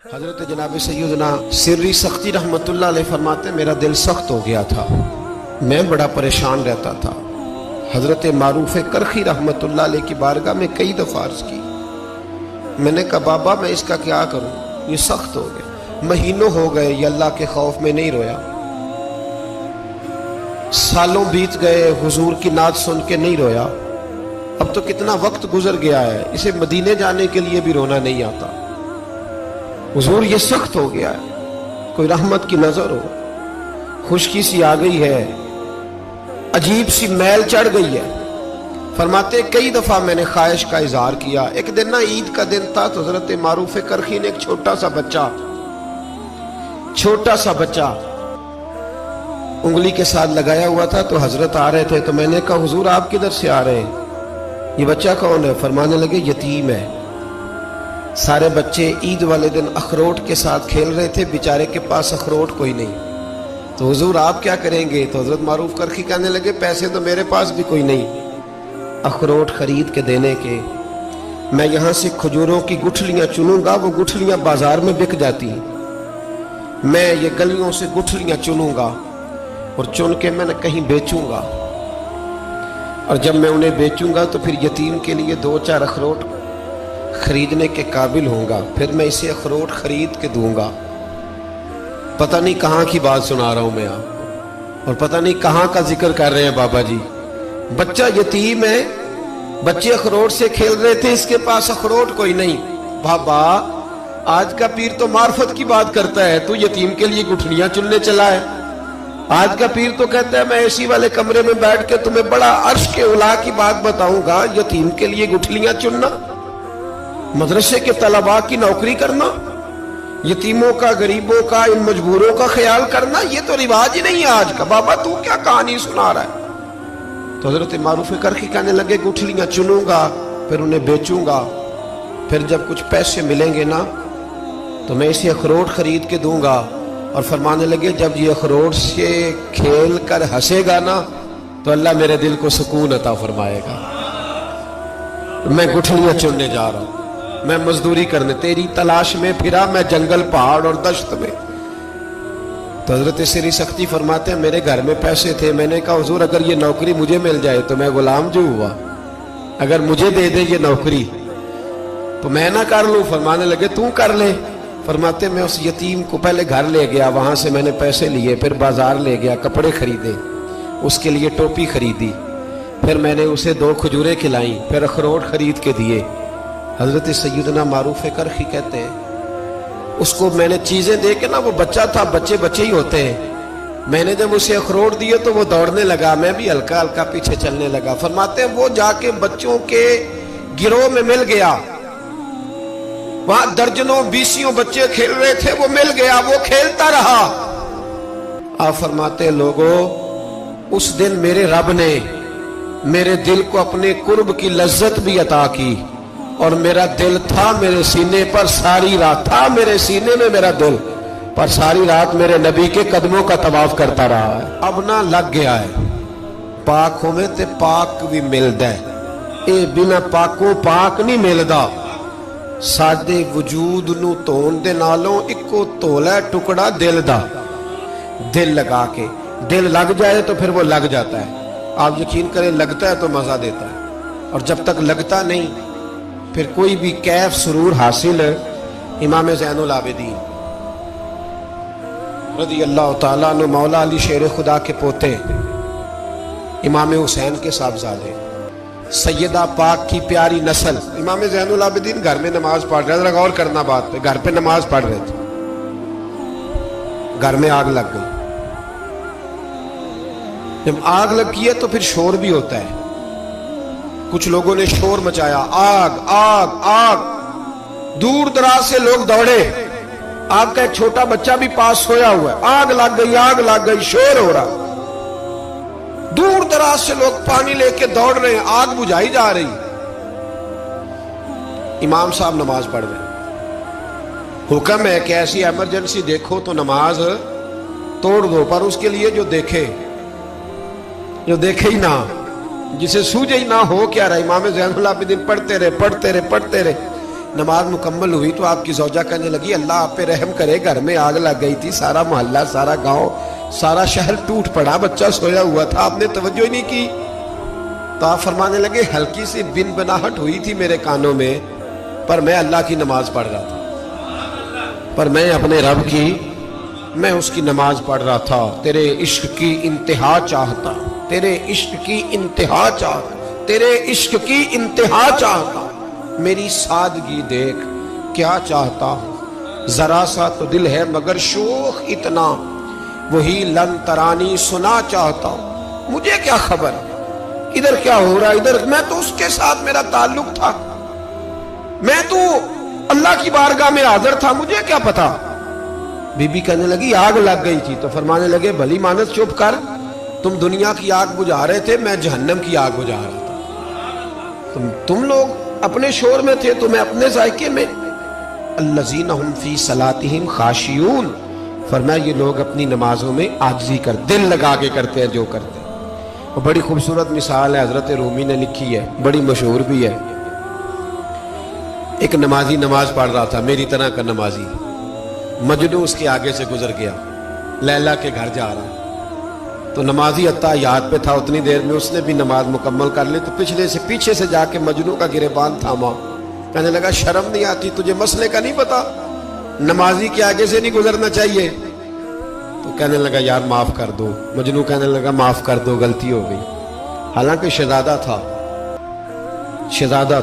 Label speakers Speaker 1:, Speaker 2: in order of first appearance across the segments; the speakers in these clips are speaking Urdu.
Speaker 1: حضرت جناب سیدنا سری سختی رحمتullah علیہ فرماتے ہیں میرا دل سخت ہو گیا تھا، میں بڑا پریشان رہتا تھا۔ حضرت معروف کرخی رحمتullah علیہ کی بارگاہ میں کئی دفعہ عرض کی، میں نے کہا بابا میں اس کا کیا کروں، یہ سخت ہو گیا، مہینوں ہو گئے یہ اللہ کے خوف میں نہیں رویا، سالوں بیت گئے حضور کی نعت سن کے نہیں رویا، اب تو کتنا وقت گزر گیا ہے، اسے مدینے جانے کے لیے بھی رونا نہیں آتا، حضور یہ سخت ہو گیا ہے، کوئی رحمت کی نظر ہو، خشکی سی آ گئی ہے، عجیب سی میل چڑھ گئی ہے۔ فرماتے کئی دفعہ میں نے خواہش کا اظہار کیا۔ ایک دن نا عید کا دن تھا تو حضرت معروف کرخی نے ایک چھوٹا سا بچہ انگلی کے ساتھ لگایا ہوا تھا، تو حضرت آ رہے تھے تو میں نے کہا حضور آپ کدھر سے آ رہے ہیں، یہ بچہ کون ہے؟ فرمانے لگے یتیم ہے۔ سارے بچے عید والے دن اخروٹ کے ساتھ کھیل رہے تھے، بیچارے کے پاس اخروٹ کوئی نہیں، تو حضور آپ کیا کریں گے؟ تو حضرت معروف کرخی کہنے لگے پیسے تو میرے پاس بھی کوئی نہیں اخروٹ خرید کے دینے کے، میں یہاں سے کھجوروں کی گٹھلیاں چنوں گا، وہ گٹھلیاں بازار میں بک جاتی ہیں، میں یہ گلیوں سے گٹھلیاں چنوں گا اور چن کے میں کہیں بیچوں گا، اور جب میں انہیں بیچوں گا تو پھر یتیم کے لیے 2-4 اخروٹ خریدنے کے قابل ہوں گا، پھر میں اسے اخروٹ خرید کے دوں گا۔ پتہ نہیں کہاں کی بات سنا رہا ہوں میں آپ کو، اور پتہ نہیں کہاں کا ذکر کر رہے ہیں بابا جی۔ بچہ یتیم ہے، بچے اخروٹ سے کھیل رہے تھے، اس کے پاس اخروٹ کوئی نہیں۔ بابا آج کا پیر تو معرفت کی بات کرتا ہے، تو یتیم کے لیے گٹھلیاں چننے چلا ہے۔ آج کا پیر تو کہتا ہے میں اے سی والے کمرے میں بیٹھ کے تمہیں بڑا عرش کے اعلیٰ کی بات بتاؤں گا، یتیم کے لیے گٹھلیاں چننا، مدرسے کے طلباء کی نوکری کرنا، یتیموں کا، غریبوں کا، ان مجبوروں کا خیال کرنا، یہ تو رواج ہی نہیں ہے آج کا۔ بابا تو کیا کہانی سنا رہا ہے؟ تو حضرت معروف کرخی کہنے لگے گٹھلیاں چنوں گا، پھر انہیں بیچوں گا، پھر جب کچھ پیسے ملیں گے نا تو میں اسے اخروٹ خرید کے دوں گا، اور فرمانے لگے جب یہ اخروٹ سے کھیل کر ہنسے گا نا تو اللہ میرے دل کو سکون عطا فرمائے گا۔ میں گٹھلیاں چننے جا رہا ہوں، میں مزدوری کرنے تیری تلاش میں پھرا میں جنگل پہاڑ اور دشت میں۔ تو حضرت سری سختی فرماتے ہیں میرے گھر میں پیسے تھے، میں نے کہا حضور اگر یہ نوکری مجھے مل جائے تو میں غلام جو ہوا، اگر مجھے دے دے یہ نوکری تو میں نہ کر لوں؟ فرمانے لگے تو کر لے۔ فرماتے میں اس یتیم کو پہلے گھر لے گیا، وہاں سے میں نے پیسے لیے، پھر بازار لے گیا، کپڑے خریدے، اس کے لیے ٹوپی خریدی، پھر میں نے اسے 2 کھجوریں کھلائیں، پھر اخروٹ خرید کے دیے۔ حضرت سیدنا معروف کرخی کہتے ہیں اس کو میں نے چیزیں دے کے نا، وہ بچہ تھا، بچے ہی ہوتے ہیں، میں نے جب اسے اخروٹ دیے تو وہ دوڑنے لگا، میں بھی ہلکا ہلکا پیچھے چلنے لگا۔ فرماتے ہیں وہ جا کے بچوں کے گروہ میں مل گیا، وہاں درجنوں 20 بچے کھیل رہے تھے، وہ مل گیا، وہ کھیلتا رہا۔ آپ فرماتے ہیں لوگوں اس دن میرے رب نے میرے دل کو اپنے قرب کی لذت بھی عطا کی، اور میرا دل تھا میرے سینے پر ساری رات، تھا میرے سینے میں میرا دل، پر ساری رات میرے نبی کے قدموں کا طواف کرتا رہا ہے۔ اب نہ لگ گیا ہے، پاک ہوئے تے پاک بھی ملدا ہے، اے بنا پاکوں پاک نہیں ملدا۔ سادے وجود نو تون دے نالوں اکو تولا ٹکڑا دل دا، دل لگا کے، دل لگ جائے تو پھر وہ لگ جاتا ہے۔ آپ یقین کریں لگتا ہے تو مزہ دیتا ہے، اور جب تک لگتا نہیں پھر کوئی بھی کیف سرور حاصل۔ امام زین العابدین رضی اللہ تعالیٰ عنہ مولا علی شیر خدا کے پوتے، امام حسین کے صاحبزادے، سیدہ پاک کی پیاری نسل، امام زین العابدین گھر میں نماز پڑھ رہے تھے، غور کرنا بات پہ، گھر پہ نماز پڑھ رہے تھے، گھر میں آگ لگ گئی۔ جب آگ لگی ہے تو پھر شور بھی ہوتا ہے، کچھ لوگوں نے شور مچایا، آگ آگ آگ، دور دراز سے لوگ دوڑے، آپ کا ایک چھوٹا بچہ بھی پاس سویا ہوا ہے، آگ لگ گئی، شور ہو رہا، دور دراز سے لوگ پانی لے کے دوڑ رہے ہیں، آگ بجھائی جا رہی۔ امام صاحب نماز پڑھ رہے ہیں، حکم ہے کہ ایسی ایمرجنسی دیکھو تو نماز توڑ دو، پر اس کے لیے جو دیکھے ہی نہ، جسے سوجے ہی نہ ہو کیا رہا۔ امام زین العابدین پڑھتے رہے، نماز مکمل ہوئی تو آپ کی زوجہ کہنے لگی اللہ آپ پہ رحم کرے، گھر میں آگ لگ گئی تھی، سارا محلہ، سارا گاؤں، سارا شہر ٹوٹ پڑا، بچہ سویا ہوا تھا، آپ نے توجہ ہی نہیں کی۔ تو آپ فرمانے لگے ہلکی سی بن بناہٹ ہوئی تھی میرے کانوں میں، پر میں اللہ کی نماز پڑھ رہا تھا، پر میں اپنے رب کی، میں اس کی نماز پڑھ رہا تھا، تیرے عشق کی انتہا چاہتا، تیرے عشق کی انتہا چاہتا، تیرے عشق کی انتہا چاہتا، میری سادگی دیکھ کیا چاہتا ہوں، ذرا سا تو دل ہے مگر شوخ اتنا، وہی لن ترانی سنا چاہتا ہوں، مجھے کیا خبر ادھر کیا ہو رہا، ادھر میں تو اس کے ساتھ میرا تعلق تھا، میں تو اللہ کی بارگاہ میں حاضر تھا، مجھے کیا پتا۔ بی بی کہنے لگی آگ لگ گئی تھی، تو فرمانے لگے بھلی مانس چپ کر، تم دنیا کی آگ بجھا رہے تھے، میں جہنم کی آگ بجھا رہا تھا، تم لوگ اپنے شور میں تھے تو میں اپنے ذائقے میں۔ الذین ہم فی صلاتہم خاشعون، فرمایا یہ لوگ اپنی نمازوں میں عاجزی کر دل لگا کے کرتے ہیں جو کرتے ہیں۔ اور بڑی خوبصورت مثال ہے، حضرت رومی نے لکھی ہے، بڑی مشہور بھی ہے۔ ایک نمازی نماز پڑھ رہا تھا، میری طرح کا نمازی، مجنو اس کے آگے سے گزر گیا، لیلا کے گھر جا رہا، تو نمازی اتحیات پہ تھا، اتنی دیر میں اس نے بھی نماز مکمل کر لی، تو پیچھے سے جا کے مجنو کا گریبان تھاما، کہنے لگا شرم نہیں آتی تجھے، مسئلے کا نہیں پتا، نمازی کے آگے سے نہیں گزرنا چاہیے؟ تو کہنے لگا یار معاف کر دو، مجنو کہنے لگا معاف کر دو، غلطی ہو گئی، حالانکہ شہزادہ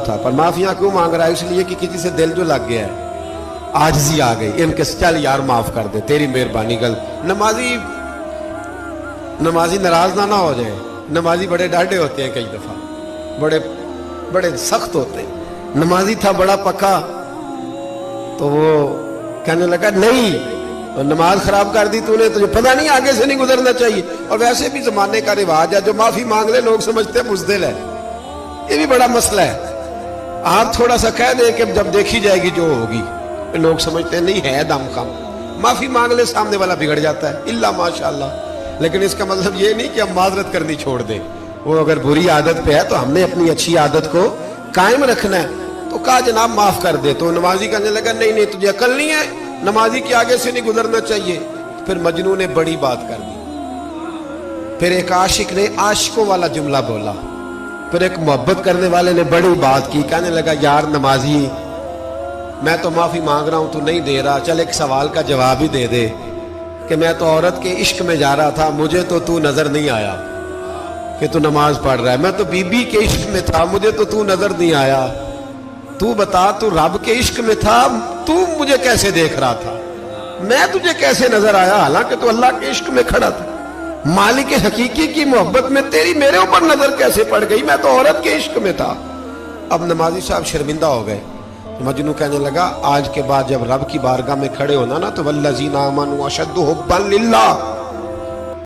Speaker 1: تھا، پر معافیاں کیوں مانگ رہا ہے؟ اس لیے کہ کسی سے دل جو لگ گیا ہے، عاجزی آ گئی، ان کے چل یار معاف کر دے، تیری مہربانی، نمازی ناراض نہ ہو جائے، نمازی بڑے ڈاڈے ہوتے ہیں، کئی دفعہ بڑے سخت ہوتے ہیں، نمازی تھا بڑا پکا، تو وہ کہنے لگا نہیں، اور نماز خراب کر دی تو نے، تجھے پتہ نہیں آگے سے نہیں گزرنا چاہیے، اور ویسے بھی زمانے کا رواج ہے، جو معافی مانگ لے لوگ سمجھتے ہیں بزدل ہے، یہ بھی بڑا مسئلہ ہے، آپ تھوڑا سا کہہ دیں کہ جب دیکھی جائے گی جو ہوگی، لوگ سمجھتے ہیں نہیں ہے دم کم، معافی مانگ لے سامنے والا بگڑ جاتا ہے، اللہ ماشاءاللہ، لیکن اس کا مطلب یہ نہیں کہ ہم معذرت کرنی چھوڑ دیں، وہ اگر بری عادت پہ ہے تو ہم نے اپنی اچھی عادت کو قائم رکھنا ہے، تو کہا جناب معاف کر دے، تو نمازی کہنے لگا نہیں تجھے عقل نہیں ہے، نمازی کے آگے سے نہیں گزرنا چاہیے۔ پھر مجنون نے بڑی بات کر دی، پھر ایک عاشق نے عاشقوں والا جملہ بولا، پھر ایک محبت کرنے والے نے بڑی بات کی، کہنے لگا یار نمازی میں تو معافی مانگ رہا ہوں تو نہیں دے رہا، چل ایک سوال کا جواب ہی دے دے کہ میں تو عورت کے عشق میں جا رہا تھا، مجھے تو نظر نہیں آیا کہ تو نماز پڑھ رہا ہے، میں تو بی بی کے عشق میں تھا، مجھے تو نظر نہیں آیا، تو بتا تو رب کے عشق میں تھا، تو مجھے کیسے دیکھ رہا تھا، میں تجھے کیسے نظر آیا، حالانکہ تو اللہ کے عشق میں کھڑا تھا، مالک حقیقی کی محبت میں تیری میرے اوپر نظر کیسے پڑ گئی، میں تو عورت کے عشق میں تھا۔ اب نمازی صاحب شرمندہ ہو گئے، مجنو کہنے لگا آج کے بعد جب رب کی بارگاہ میں کھڑے ہونا نا تو والذین آمنوا اشد حبا للہ،